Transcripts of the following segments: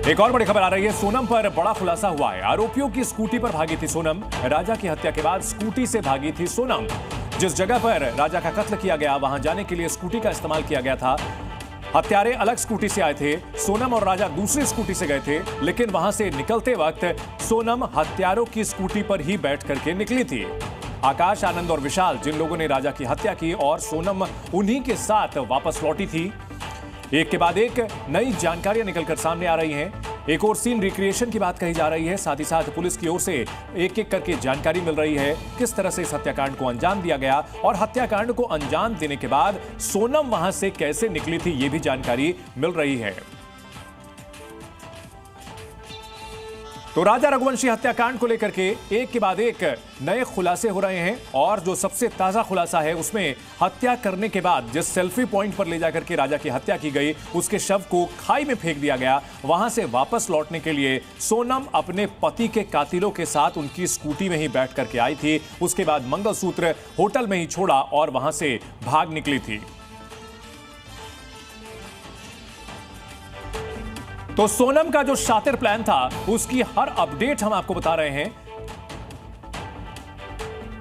एक और बड़ी खबर आ रही है। सोनम पर बड़ा खुलासा हुआ है। आरोपियों की स्कूटी पर भागी थी सोनम। राजा की हत्या के बाद स्कूटी से भागी थी सोनम। जिस जगह पर राजा का कत्ल किया गया वहां जाने के लिए स्कूटी का इस्तेमाल किया गया था। हत्यारे अलग स्कूटी से आए थे, सोनम और राजा दूसरी स्कूटी से गए थे, लेकिन वहां से निकलते वक्त सोनम हत्यारों की स्कूटी पर ही बैठ करके निकली थी। आकाश, आनंद और विशाल, जिन लोगों ने राजा की हत्या की और सोनम उन्हीं के साथ वापस लौटी थी। एक के बाद एक नई जानकारियां निकलकर सामने आ रही हैं। एक और सीन रिक्रिएशन की बात कही जा रही है, साथ ही साथ पुलिस की ओर से एक एक करके जानकारी मिल रही है किस तरह से इस हत्याकांड को अंजाम दिया गया और हत्याकांड को अंजाम देने के बाद सोनम वहां से कैसे निकली थी, यह भी जानकारी मिल रही है। तो राजा रघुवंशी हत्याकांड को लेकर के एक के बाद एक नए खुलासे हो रहे हैं और जो सबसे ताजा खुलासा है उसमें हत्या करने के बाद जिस सेल्फी पॉइंट पर ले जाकर के राजा की हत्या की गई, उसके शव को खाई में फेंक दिया गया। वहां से वापस लौटने के लिए सोनम अपने पति के कातिलों के साथ उनकी स्कूटी में ही बैठ करके आई थी। उसके बाद मंगलसूत्र होटल में ही छोड़ा और वहां से भाग निकली थी। तो सोनम का जो शातिर प्लान था उसकी हर अपडेट हम आपको बता रहे हैं।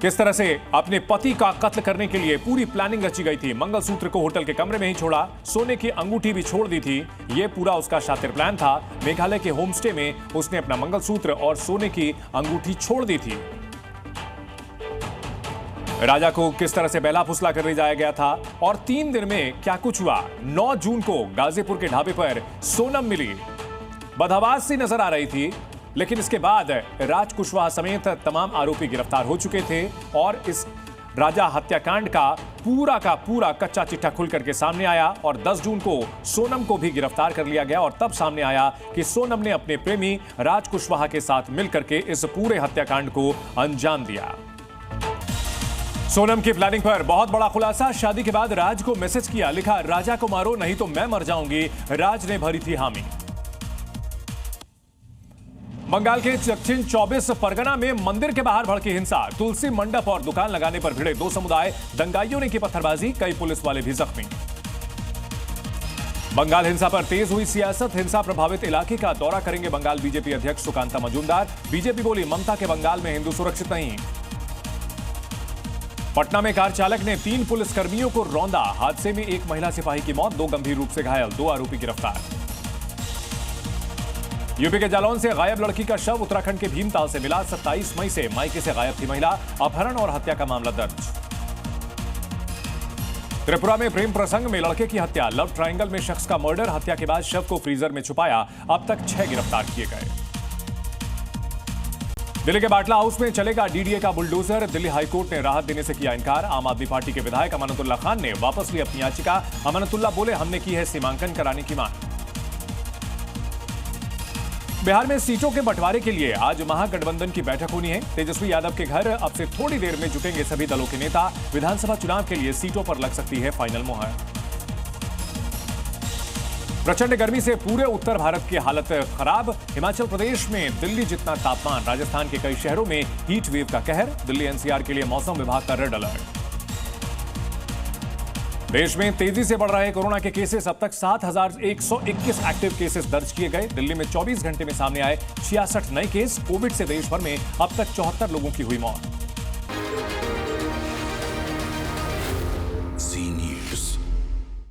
किस तरह से अपने पति का कत्ल करने के लिए पूरी प्लानिंग रची गई थी। मंगलसूत्र को होटल के कमरे में ही छोड़ा, सोने की अंगूठी भी छोड़ दी थी। यह पूरा उसका शातिर प्लान था। मेघालय के होमस्टे में उसने अपना मंगलसूत्र और सोने की अंगूठी छोड़ दी थी। राजा को किस तरह से बेला फुसला कर ले जाया गया था और 3 दिन में क्या कुछ हुआ। 9 जून को गाजीपुर के ढाबे पर सोनम मिली, बदहवास सी नजर आ रही थी, लेकिन इसके बाद राज कुशवाहा समेत तमाम आरोपी गिरफ्तार हो चुके थे और इस राजा हत्याकांड का पूरा कच्चा चिट्ठा खुल करके सामने आया और 10 जून को सोनम को भी गिरफ्तार कर लिया गया और तब सामने आया कि सोनम ने अपने प्रेमी राज कुशवाहा के साथ मिलकर के इस पूरे हत्याकांड को अंजाम दिया। सोनम की प्लानिंग पर बहुत बड़ा खुलासा। शादी के बाद राज को मैसेज किया, लिखा राजा को मारो नहीं तो मैं मर जाऊंगी। राज ने भरी थी हामी। बंगाल के दक्षिण 24 परगना में मंदिर के बाहर भड़की हिंसा। तुलसी मंडप और दुकान लगाने पर भिड़े 2 समुदाय। दंगाइयों ने की पत्थरबाजी, कई पुलिस वाले भी जख्मी। बंगाल हिंसा पर तेज हुई सियासत। हिंसा प्रभावित इलाके का दौरा करेंगे बंगाल बीजेपी अध्यक्ष सुकांता मजूमदार। बीजेपी बोली ममता के बंगाल में हिंदू सुरक्षित नहीं। पटना में कार चालक ने 3 पुलिसकर्मियों को रौंदा। हादसे में एक महिला सिपाही की मौत, 2 गंभीर रूप से घायल, 2 आरोपी गिरफ्तार। यूपी के जालौन से गायब लड़की का शव उत्तराखंड के भीमताल से मिला। 27 मई से मायके से गायब थी महिला। अपहरण और हत्या का मामला दर्ज। त्रिपुरा में प्रेम प्रसंग में लड़के की हत्या। लव ट्रायंगल में शख्स का मर्डर, हत्या के बाद शव को फ्रीजर में छुपाया। अब तक 6 गिरफ्तार किए गए। दिल्ली के बाटला हाउस में चलेगा डीडीए का बुलडोजर। दिल्ली हाईकोर्ट ने राहत देने से किया इनकार। आम आदमी पार्टी के विधायक अमानतुल्लाह खान ने वापस ली अपनी याचिका। अमानतुल्लाह बोले हमने की है सीमांकन कराने की मांग। बिहार में सीटों के बंटवारे के लिए आज महागठबंधन की बैठक होनी है। तेजस्वी यादव के घर अब से थोड़ी देर में जुटेंगे सभी दलों के नेता। विधानसभा चुनाव के लिए सीटों पर लग सकती है फाइनल मुहर। प्रचंड गर्मी से पूरे उत्तर भारत की हालत खराब। हिमाचल प्रदेश में दिल्ली जितना तापमान, राजस्थान के कई शहरों में हीट वेव का कहर। दिल्ली एनसीआर के लिए मौसम विभाग का रेड अलर्ट। देश में तेजी से बढ़ रहे कोरोना के केसेस। अब तक 7,121 एक्टिव केसेस दर्ज किए गए। दिल्ली में 24 घंटे में सामने आए 66 नए केस। कोविड से देश भर में अब तक 74 लोगों की हुई मौत।